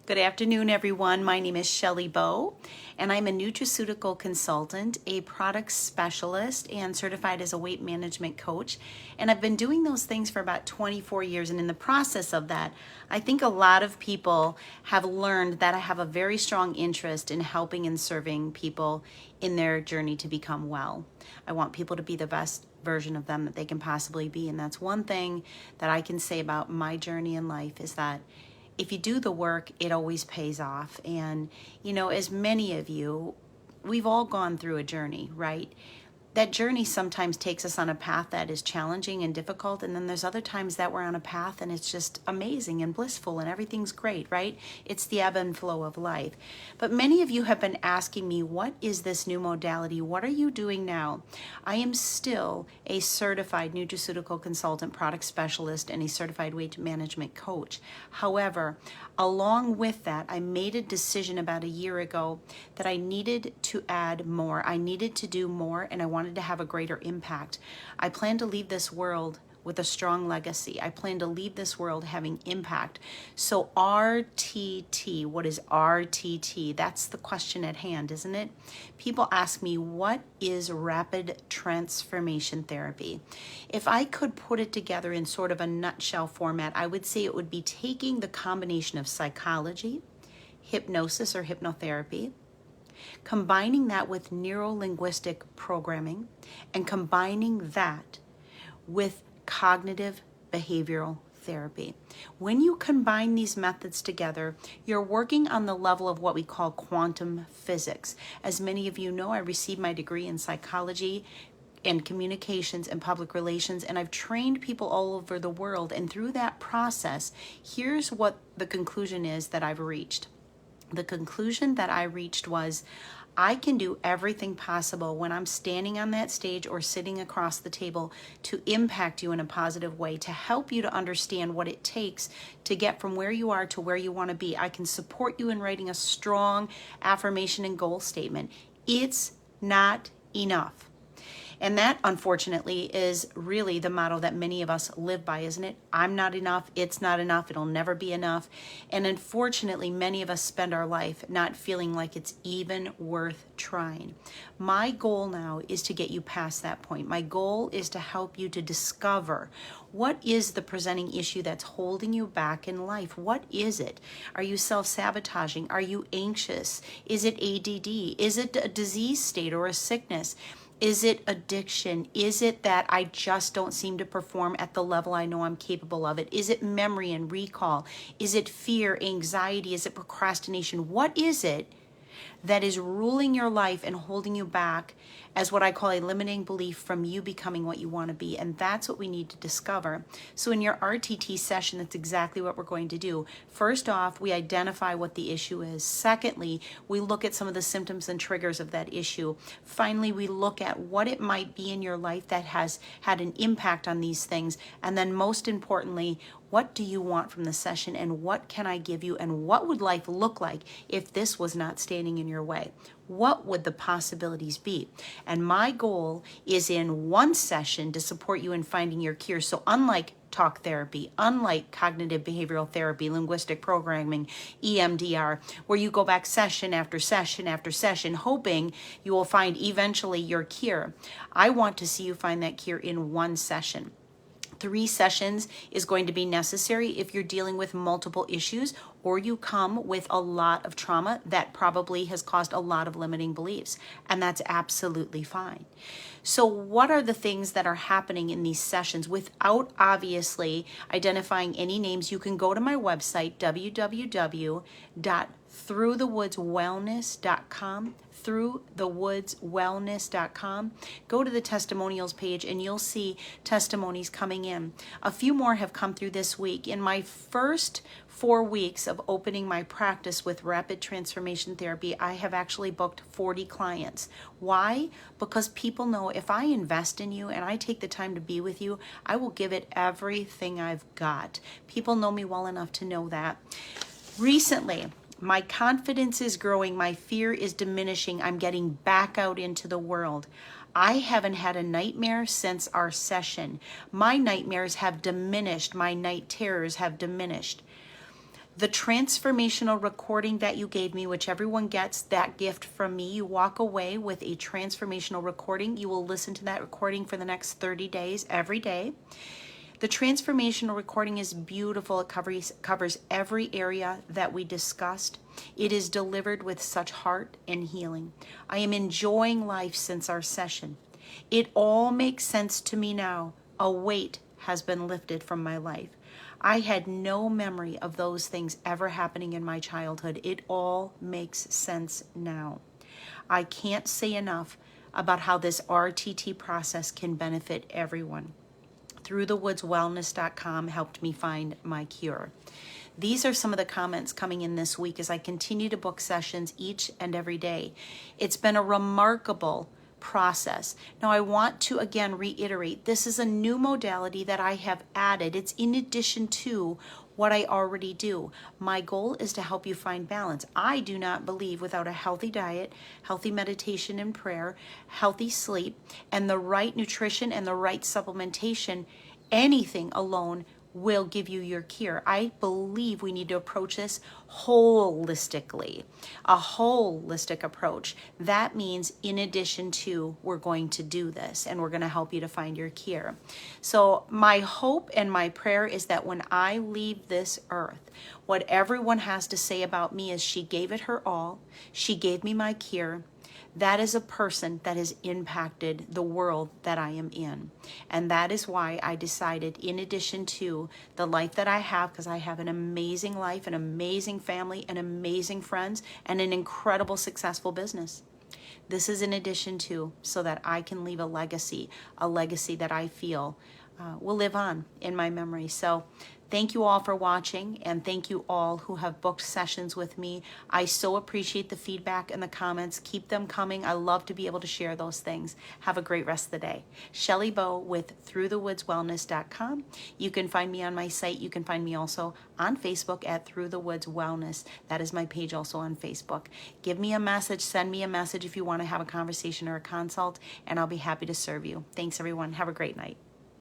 Good afternoon, everyone. My name is Shelley Bowe, and I'm a nutraceutical consultant, a product specialist, and certified as a weight management coach. And I've been doing those things for about 24 years. And in the process of that, I think a lot of people have learned that I have a very strong interest in helping and serving people in their journey to become well. I want people to be the best version of them that they can possibly be. And that's one thing that I can say about my journey in life is that if you do the work, it always pays off. And, as many of you, we've all gone through a journey, right? That journey sometimes takes us on a path that is challenging and difficult, and then there's other times that we're on a path and it's just amazing and blissful and everything's great, right? It's the ebb and flow of life. But many of you have been asking me, what is this new modality? What are you doing now? I am still a certified nutraceutical consultant, product specialist, and a certified weight management coach. However, along with that, I made a decision about a year ago that I needed to add more. I needed to do more, and I wanted to have a greater impact. I plan to leave this world with a strong legacy. I plan to leave this world having impact. So RTT, what is RTT? That's the question at hand, isn't it? People ask me, what is rapid transformation therapy? If I could put it together in sort of a nutshell format, I would say it would be taking the combination of psychology, hypnosis or hypnotherapy, combining that with neuro-linguistic programming, and combining that with cognitive behavioral therapy. When you combine these methods together, you're working on the level of what we call quantum physics. As many of you know, I received my degree in psychology and communications and public relations, and I've trained people all over the world. And through that process, here's what the conclusion is that I've reached. The conclusion that I reached was, I can do everything possible when I'm standing on that stage or sitting across the table to impact you in a positive way, to help you to understand what it takes to get from where you are to where you want to be. I can support you in writing a strong affirmation and goal statement. It's not enough. And that, unfortunately, is really the motto that many of us live by, isn't it? I'm not enough, it's not enough, it'll never be enough. And unfortunately, many of us spend our life not feeling like it's even worth trying. My goal now is to get you past that point. My goal is to help you to discover what is the presenting issue that's holding you back in life. What is it? Are you self-sabotaging? Are you anxious? Is it ADD? Is it a disease state or a sickness? Is it addiction? Is it that I just don't seem to perform at the level I know I'm capable of it? Is it memory and recall? Is it fear, anxiety? Is it procrastination? What is it that is ruling your life and holding you back as what I call a limiting belief from you becoming what you want to be? And that's what we need to discover. So in your RTT session, that's exactly what we're going to do. First off, we identify what the issue is. Secondly, we look at some of the symptoms and triggers of that issue. Finally, we look at what it might be in your life that has had an impact on these things. And then most importantly, what do you want from the session, and what can I give you, and what would life look like if this was not standing in your way? What would the possibilities be? And my goal is in one session to support you in finding your cure. So unlike talk therapy, unlike cognitive behavioral therapy, linguistic programming, EMDR, where you go back session after session after session, hoping you will find eventually your cure, I want to see you find that cure in one session. 3 sessions is going to be necessary if you're dealing with multiple issues or you come with a lot of trauma that probably has caused a lot of limiting beliefs, and that's absolutely fine. So what are the things that are happening in these sessions? Without obviously identifying any names, you can go to my website, www.throughthewoodswellness.com, throughthewoodswellness.com. Go to the testimonials page and you'll see testimonies coming in. A few more have come through this week. In my first 4 weeks of opening my practice with rapid transformation therapy, I have actually booked 40 clients. Why? Because people know if I invest in you and I take the time to be with you, I will give it everything I've got. People know me well enough to know that. Recently, my confidence is growing. My fear is diminishing. I'm getting back out into the world. I haven't had a nightmare since our session. My nightmares have diminished. My night terrors have diminished. The transformational recording that you gave me, which everyone gets that gift from me, you walk away with a transformational recording. You will listen to that recording for the next 30 days every day. The transformational recording is beautiful. It covers every area that we discussed. It is delivered with such heart and healing. I am enjoying life since our session. It all makes sense to me now. A weight has been lifted from my life. I had no memory of those things ever happening in my childhood. It all makes sense now. I can't say enough about how this RTT process can benefit everyone. ThroughTheWoodsWellness.com helped me find my cure. These are some of the comments coming in this week as I continue to book sessions each and every day. It's been a remarkable process. Now, I want to again reiterate, this is a new modality that I have added. It's in addition to what I already do. My goal is to help you find balance. I do not believe without a healthy diet, healthy meditation and prayer, healthy sleep, and the right nutrition and the right supplementation, anything alone will give you your cure. I believe we need to approach this holistically, a holistic approach. That means in addition to, we're going to do this and we're going to help you to find your cure. So my hope and my prayer is that when I leave this earth, what everyone has to say about me is she gave it her all. She gave me my cure. That is a person that has impacted the world that I am in. And that is why I decided, in addition to the life that I have, because I have an amazing life, an amazing family, and amazing friends, and an incredible successful business. This is in addition to, so that I can leave a legacy that I feel will live on in my memory. So thank you all for watching, and thank you all who have booked sessions with me. I so appreciate the feedback and the comments. Keep them coming. I love to be able to share those things. Have a great rest of the day. Shelly Bowe with ThroughTheWoodsWellness.com. You can find me on my site. You can find me also on Facebook at Through the Woods Wellness. That is my page also on Facebook. Give me a message. Send me a message if you want to have a conversation or a consult, and I'll be happy to serve you. Thanks, everyone. Have a great night.